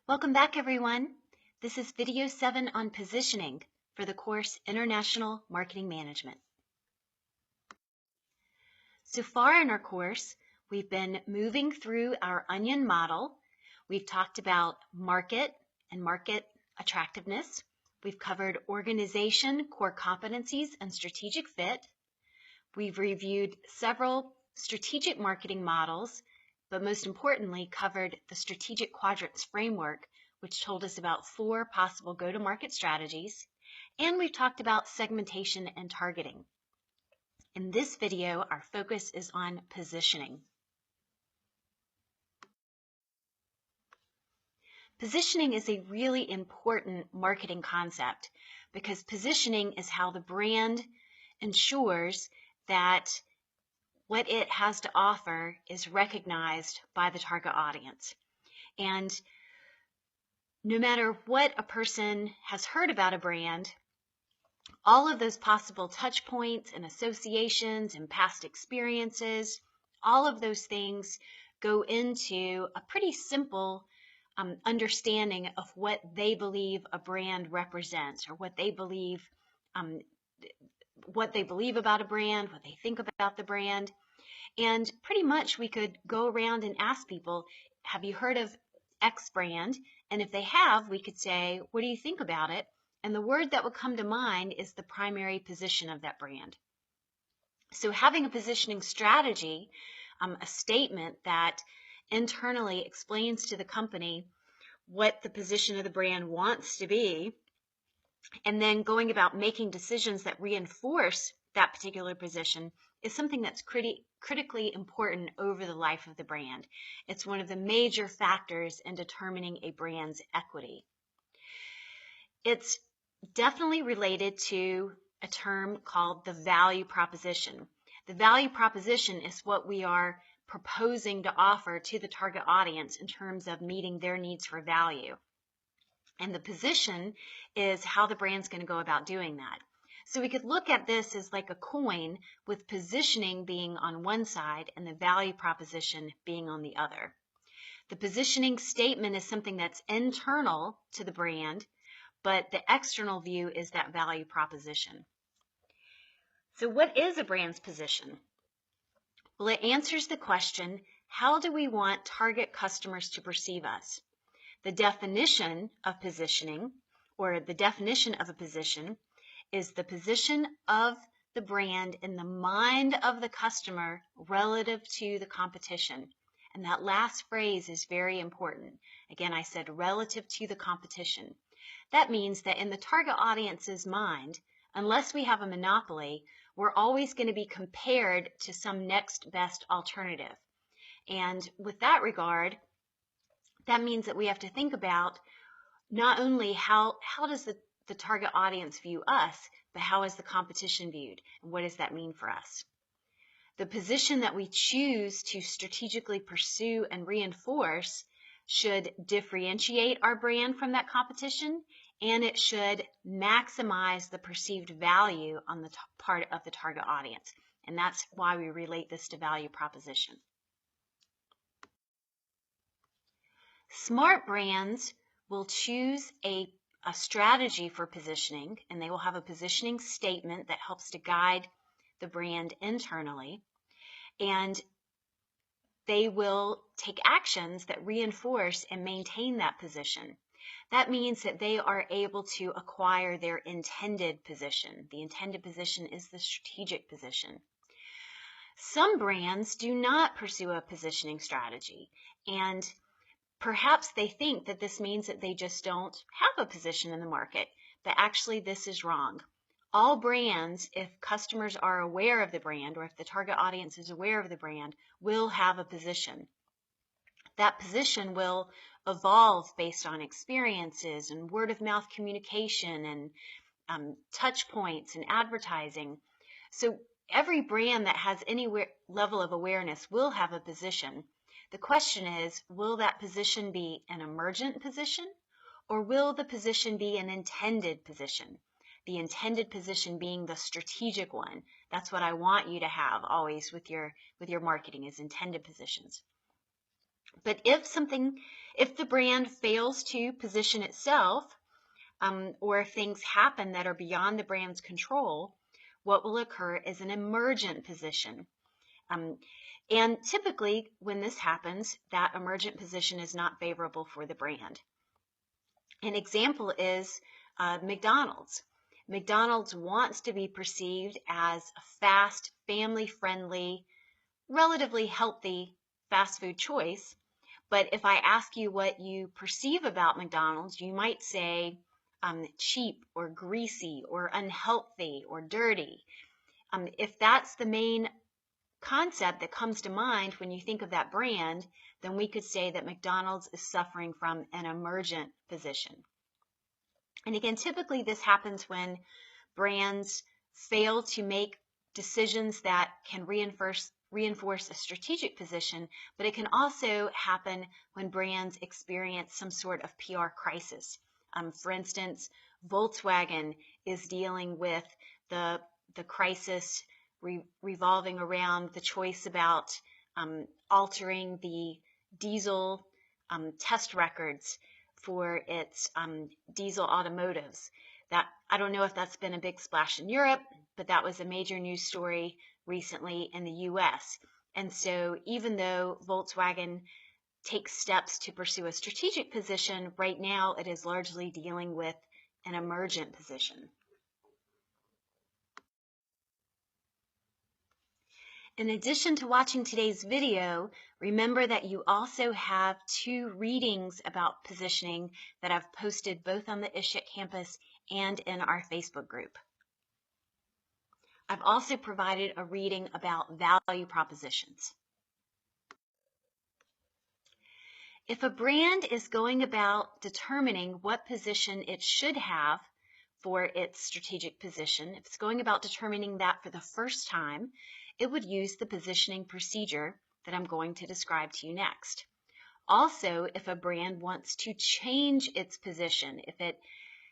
Welcome back, everyone. This is video 7 on positioning for the course International Marketing Management. So far in our course, we've been moving through our onion model. We've talked about market and market attractiveness. We've covered organization, core competencies, and strategic fit. We've reviewed several strategic marketing models, but most importantly, covered the strategic quadrants framework, which told us about 4 possible go-to-market strategies, and we've talked about segmentation and targeting. In this video, our focus is on positioning. Positioning is a really important marketing concept because positioning is how the brand ensures that what it has to offer is recognized by the target audience. And no matter what a person has heard about a brand, all of those possible touch points and associations and past experiences, all of those things go into a pretty simple understanding of what they believe a brand represents, or what they believe about a brand, what they think about the brand. And pretty much we could go around and ask people, have you heard of X brand? And if they have, we could say, what do you think about it? And the word that would come to mind is the primary position of that brand. So having a positioning strategy, a statement that internally explains to the company what the position of the brand wants to be, and then going about making decisions that reinforce that particular position, is something that's critically important over the life of the brand. It's one of the major factors in determining a brand's equity. It's definitely related to a term called the value proposition. The value proposition is what we are proposing to offer to the target audience in terms of meeting their needs for value. And the position is how the brand's going to go about doing that. So we could look at this as like a coin, with positioning being on one side and the value proposition being on the other. The positioning statement is something that's internal to the brand, but the external view is that value proposition. So what is a brand's position? Well, it answers the question, how do we want target customers to perceive us? The definition of positioning, or the definition of a position, is the position of the brand in the mind of the customer relative to the competition. And that last phrase is very important. Again, I said relative to the competition. That means that in the target audience's mind, unless we have a monopoly, we're always going to be compared to some next best alternative. And with that regard, that means that we have to think about not only how does the target audience view us, but how is the competition viewed, and what does that mean for us? The position that we choose to strategically pursue and reinforce should differentiate our brand from that competition, and it should maximize the perceived value on the part of the target audience. And that's why we relate this to value proposition. Smart brands will choose a strategy for positioning, and they will have a positioning statement that helps to guide the brand internally, and they will take actions that reinforce and maintain that position. That means that they are able to acquire their intended position. The intended position is the strategic position. Some brands do not pursue a positioning strategy, and perhaps they think that this means that they just don't have a position in the market, but actually this is wrong. All brands, if customers are aware of the brand, or if the target audience is aware of the brand, will have a position. That position will evolve based on experiences and word-of-mouth communication and touch points and advertising. So every brand that has any level of awareness will have a position. The question is, will that position be an emergent position, or will the position be an intended position? The intended position being the strategic one. That's what I want you to have always with your marketing, is intended positions. But if If the brand fails to position itself, or if things happen that are beyond the brand's control, what will occur is an emergent position. And typically, when this happens, that emergent position is not favorable for the brand. An example is McDonald's. McDonald's wants to be perceived as a fast, family-friendly, relatively healthy fast food choice. But if I ask you what you perceive about McDonald's, you might say cheap or greasy or unhealthy or dirty. If that's the main concept that comes to mind when you think of that brand, then we could say that McDonald's is suffering from an emergent position. And again, typically this happens when brands fail to make decisions that can reinforce a strategic position, but it can also happen when brands experience some sort of PR crisis. For instance, Volkswagen is dealing with the crisis revolving around the choice about altering the diesel test records for its diesel automotives. That, I don't know if that's been a big splash in Europe, but that was a major news story recently in the US. And so even though Volkswagen takes steps to pursue a strategic position, right now it is largely dealing with an emergent position. In addition to watching today's video, remember that you also have 2 readings about positioning that I've posted both on the Ishik campus and in our Facebook group. I've also provided a reading about value propositions. If a brand is going about determining what position it should have for its strategic position, if it's going about determining that for the first time, it would use the positioning procedure that I'm going to describe to you next. Also, if a brand wants to change its position, if it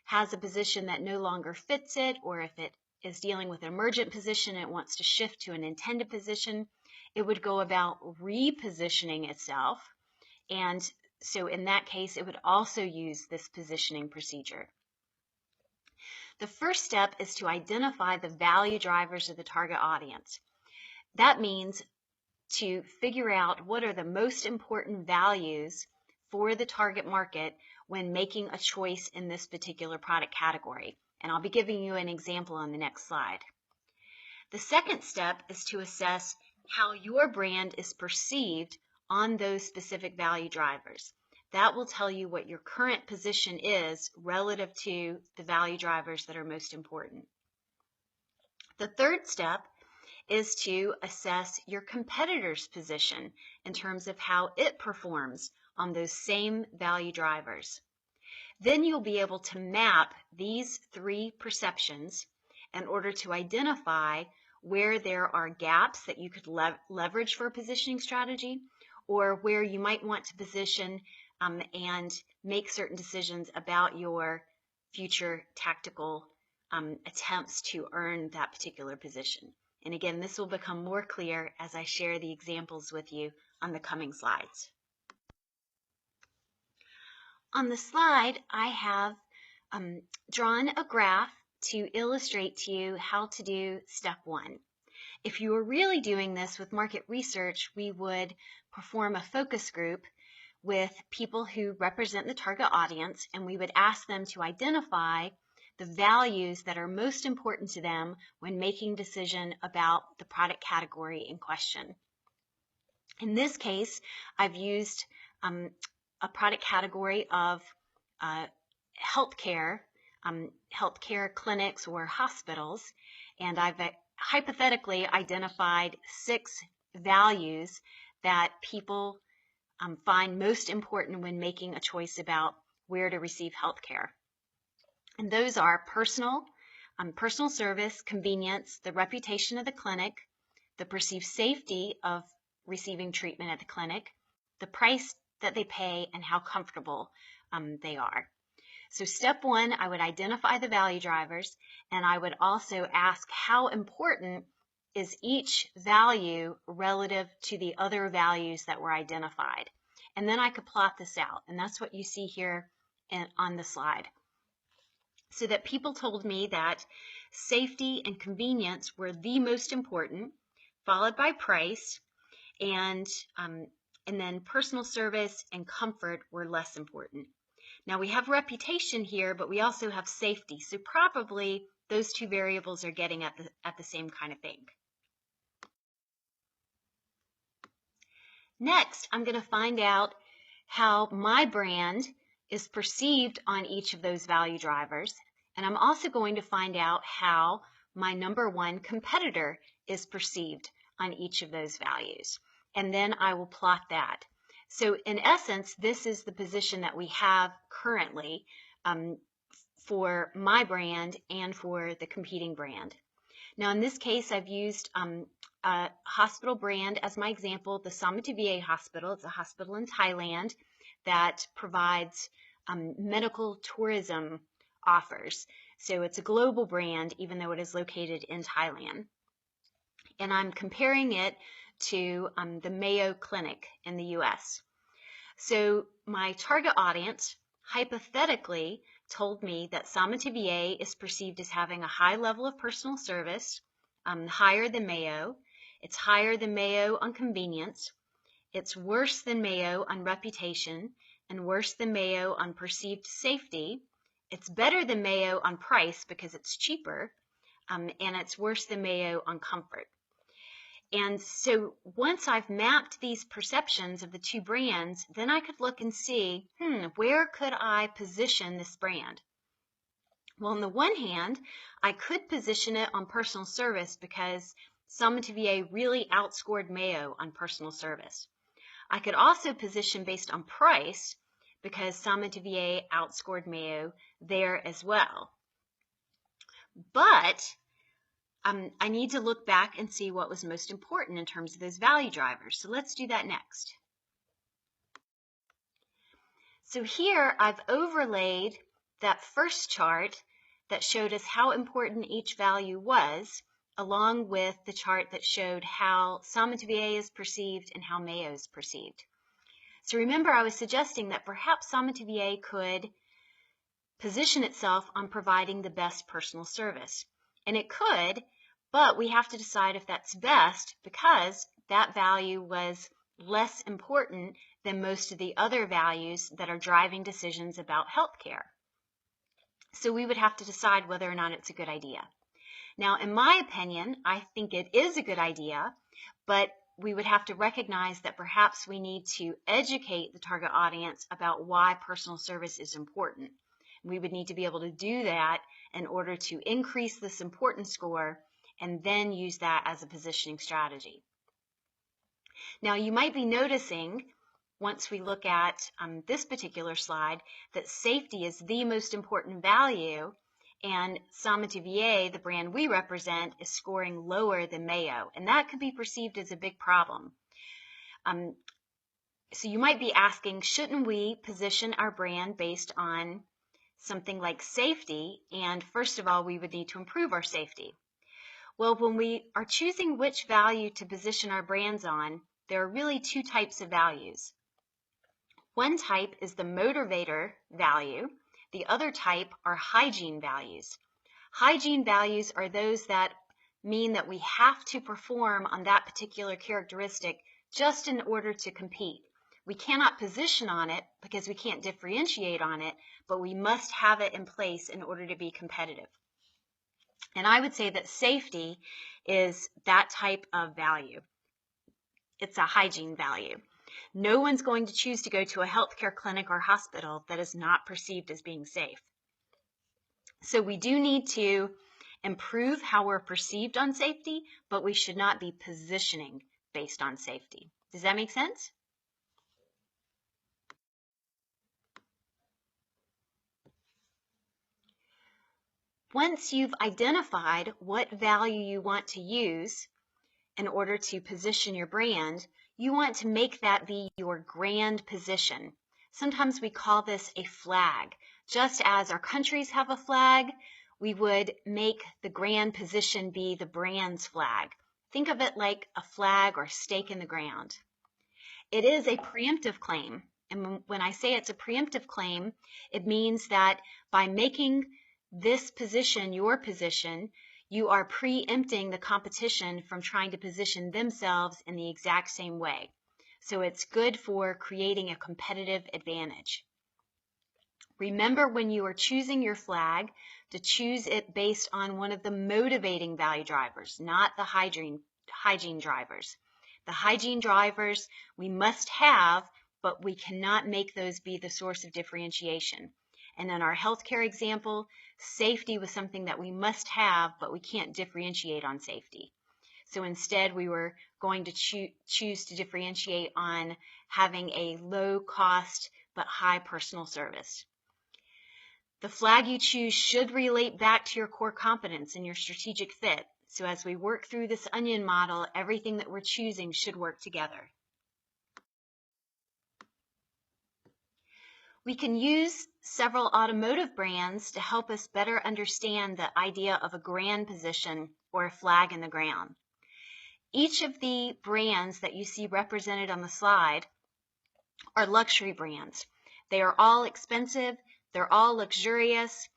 has a position that no longer fits it, or if it is dealing with an emergent position and it wants to shift to an intended position, it would go about repositioning itself. And so in that case, it would also use this positioning procedure. The first step is to identify the value drivers of the target audience. That means to figure out what are the most important values for the target market when making a choice in this particular product category. And I'll be giving you an example on the next slide. The second step is to assess how your brand is perceived on those specific value drivers. That will tell you what your current position is relative to the value drivers that are most important. The third step is to assess your competitor's position in terms of how it performs on those same value drivers. Then you'll be able to map these 3 perceptions in order to identify where there are gaps that you could leverage for a positioning strategy, or where you might want to position and make certain decisions about your future tactical attempts to earn that particular position. And again, this will become more clear as I share the examples with you on the coming slides. On the slide, I have drawn a graph to illustrate to you how to do step 1. If you were really doing this with market research, we would perform a focus group with people who represent the target audience, and we would ask them to identify the values that are most important to them when making a decision about the product category in question. In this case, I've used a product category of healthcare clinics or hospitals, and I've hypothetically identified 6 values that people find most important when making a choice about where to receive healthcare. And those are personal service, convenience, the reputation of the clinic, the perceived safety of receiving treatment at the clinic, the price that they pay, and how comfortable they are. So step 1, I would identify the value drivers, and I would also ask how important is each value relative to the other values that were identified. and then I could plot this out, and that's what you see here on the slide. So that people told me that safety and convenience were the most important, followed by price, and then personal service and comfort were less important. Now we have reputation here, but we also have safety. So probably those two variables are getting at the same kind of thing. Next, I'm going to find out how my brand is perceived on each of those value drivers. And I'm also going to find out how my number one competitor is perceived on each of those values. And then I will plot that. So in essence, this is the position that we have currently for my brand and for the competing brand. Now in this case, I've used a hospital brand as my example, the Samati VA Hospital. It's a hospital in Thailand that provides medical tourism offers. So it's a global brand, even though it is located in Thailand. And I'm comparing it to the Mayo Clinic in the US. So my target audience hypothetically told me that Samati VA is perceived as having a high level of personal service, higher than Mayo. It's higher than Mayo on convenience. It's worse than Mayo on reputation and worse than Mayo on perceived safety. It's better than Mayo on price because it's cheaper, and it's worse than Mayo on comfort. And so once I've mapped these perceptions of the two brands, then I could look and see, where could I position this brand? Well, on the one hand, I could position it on personal service because Samati VA really outscored Mayo on personal service. I could also position based on price because Samati VA outscored Mayo there as well. But I need to look back and see what was most important in terms of those value drivers. So let's do that next. So here I've overlaid that first chart that showed us how important each value was, along with the chart that showed how Samati VA is perceived and how Mayo is perceived. So remember, I was suggesting that perhaps Samati VA could position itself on providing the best personal service. And it could, but we have to decide if that's best because that value was less important than most of the other values that are driving decisions about healthcare. So we would have to decide whether or not it's a good idea. Now, in my opinion, I think it is a good idea, but we would have to recognize that perhaps we need to educate the target audience about why personal service is important. We would need to be able to do that in order to increase this importance score and then use that as a positioning strategy. Now, you might be noticing, once we look at this particular slide, that safety is the most important value, and Samati VA, the brand we represent, is scoring lower than Mayo, and that could be perceived as a big problem. So you might be asking, shouldn't we position our brand based on something like safety? And first of all, we would need to improve our safety. Well, when we are choosing which value to position our brands on, there are really two types of values. One type is the motivator value. The other type are hygiene values. Hygiene values are those that mean that we have to perform on that particular characteristic just in order to compete. We cannot position on it because we can't differentiate on it, but we must have it in place in order to be competitive. And I would say that safety is that type of value. It's a hygiene value. No one's going to choose to go to a healthcare clinic or hospital that is not perceived as being safe. So we do need to improve how we're perceived on safety, but we should not be positioning based on safety. Does that make sense? Once you've identified what value you want to use in order to position your brand, you want to make that be your grand position. Sometimes we call this a flag. Just as our countries have a flag, we would make the grand position be the brand's flag. Think of it like a flag or stake in the ground. it is a preemptive claim. And when I say it's a preemptive claim, it means that by making this position your position, you are preempting the competition from trying to position themselves in the exact same way. So it's good for creating a competitive advantage. Remember, when you are choosing your flag, to choose it based on one of the motivating value drivers, not the hygiene drivers. The hygiene drivers we must have, but we cannot make those be the source of differentiation. And in our healthcare example, safety was something that we must have, but we can't differentiate on safety. So instead, we were going to choose to differentiate on having a low cost but high personal service. The flag you choose should relate back to your core competence and your strategic fit. So as we work through this onion model, everything that we're choosing should work together. We can use several automotive brands to help us better understand the idea of a grand position or a flag in the ground. Each of the brands that you see represented on the slide are luxury brands. They are all expensive, they're all luxurious,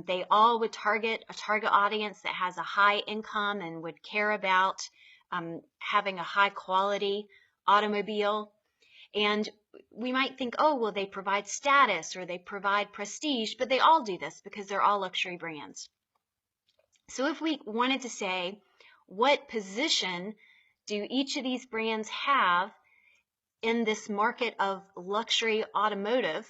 they all would target a target audience that has a high income and would care about having a high quality automobile. And we might think, oh, well, they provide status or they provide prestige, but they all do this because they're all luxury brands. So if we wanted to say, what position do each of these brands have in this market of luxury automotive,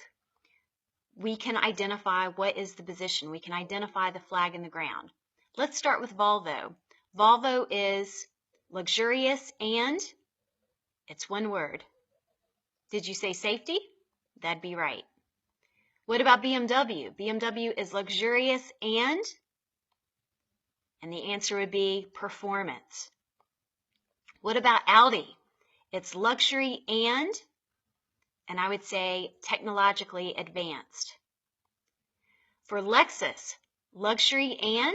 we can identify what is the position. We can identify the flag in the ground. Let's start with Volvo. Volvo is luxurious and it's one word. Did you say safety? That'd be right. What about BMW? BMW is luxurious and the answer would be performance. What about Audi? It's luxury and I would say technologically advanced. For Lexus, luxury and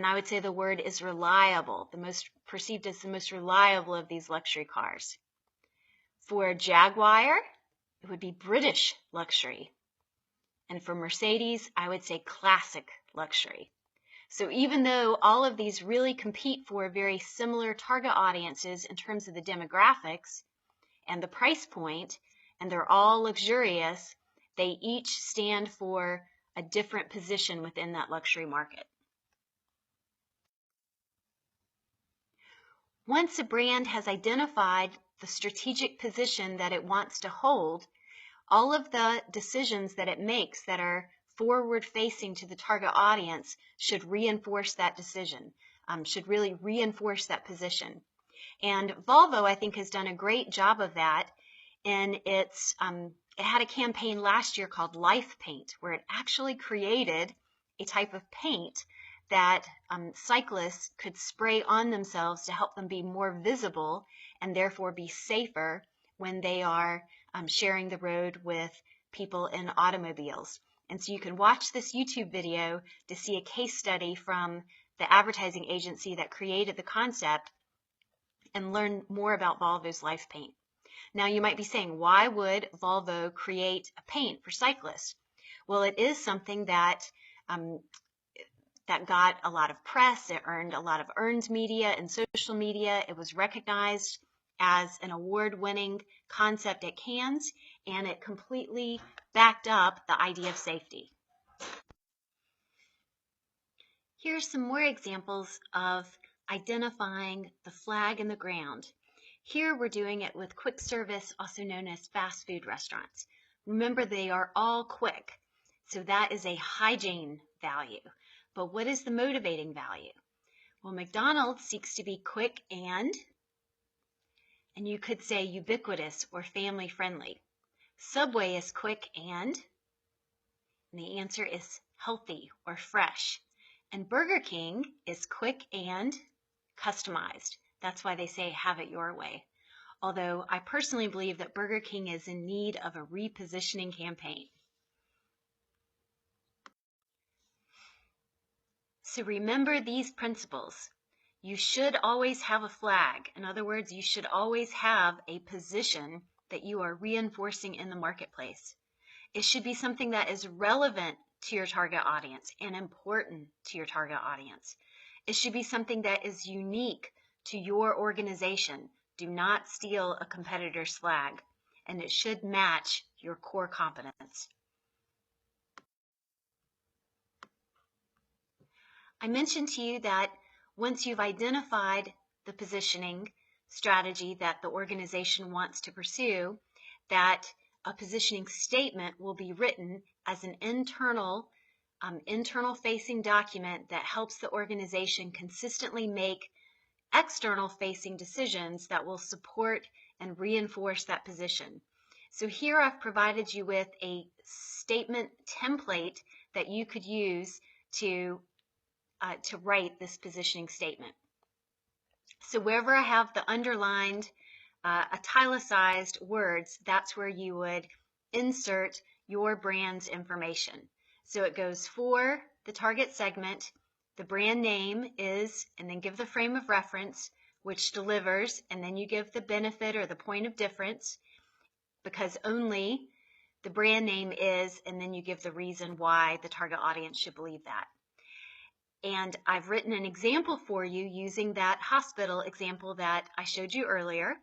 I would say the word is reliable, perceived as the most reliable of these luxury cars. For Jaguar, it would be British luxury. And for Mercedes, I would say classic luxury. So even though all of these really compete for very similar target audiences in terms of the demographics and the price point, and they're all luxurious, they each stand for a different position within that luxury market. Once a brand has identified the strategic position that it wants to hold, all of the decisions that it makes that are forward-facing to the target audience should reinforce that decision, should really reinforce that position. And Volvo, I think, has done a great job of that. And it had a campaign last year called Life Paint, where it actually created a type of paint that cyclists could spray on themselves to help them be more visible and therefore be safer when they are sharing the road with people in automobiles. And so you can watch this YouTube video to see a case study from the advertising agency that created the concept and learn more about Volvo's Life Paint. Now you might be saying, why would Volvo create a paint for cyclists? Well, it is something that that got a lot of press. It earned a lot of earned media and social media. It was recognized as an award-winning concept at Cannes, and it completely backed up the idea of safety. Here are some more examples of identifying the flag in the ground. Here we're doing it with quick service, also known as fast food restaurants. Remember, they are all quick, so that is a hygiene value. But what is the motivating value? Well, McDonald's seeks to be quick and you could say ubiquitous or family friendly. Subway is quick and the answer is healthy or fresh. And Burger King is quick and customized. That's why they say have it your way. Although I personally believe that Burger King is in need of a repositioning campaign. So remember these principles. you should always have a flag. In other words, you should always have a position that you are reinforcing in the marketplace. It should be something that is relevant to your target audience and important to your target audience. It should be something that is unique to your organization. Do not steal a competitor's flag, and it should match your core competence. I mentioned to you that once you've identified the positioning strategy that the organization wants to pursue, that a positioning statement will be written as an internal facing document that helps the organization consistently make external facing decisions that will support and reinforce that position. So here I've provided you with a statement template that you could use to write this positioning statement. So wherever I have the underlined, italicized words, that's where you would insert your brand's information. So it goes for the target segment, the brand name is, and then give the frame of reference, which delivers, and then you give the benefit or the point of difference, because only the brand name is, and then you give the reason why the target audience should believe that. And I've written an example for you using that hospital example that I showed you earlier.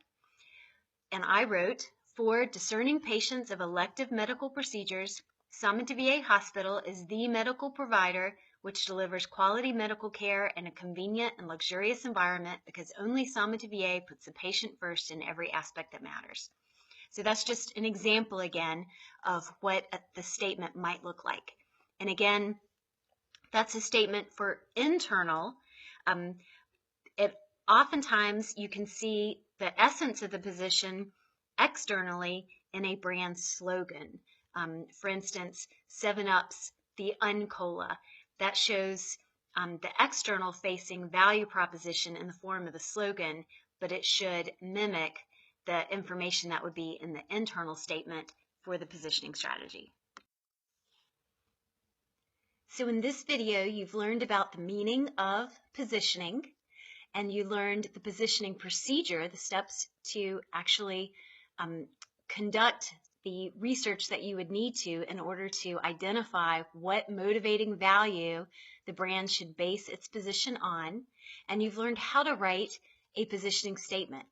And I wrote, for discerning patients of elective medical procedures, Samanta VA Hospital is the medical provider which delivers quality medical care in a convenient and luxurious environment because only Samanta VA puts the patient first in every aspect that matters. So that's just an example again of what the statement might look like. And again, that's a statement for internal. Oftentimes you can see the essence of the position externally in a brand slogan. For instance, 7-Up's The Uncola. That shows the external facing value proposition in the form of a slogan, but it should mimic the information that would be in the internal statement for the positioning strategy. So in this video, you've learned about the meaning of positioning, and you learned the positioning procedure, the steps to actually conduct the research that you would need to in order to identify what motivating value the brand should base its position on. And you've learned how to write a positioning statement.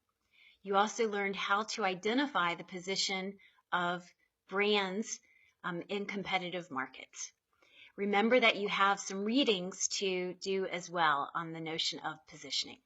You also learned how to identify the position of brands in competitive markets. Remember that you have some readings to do as well on the notion of positioning.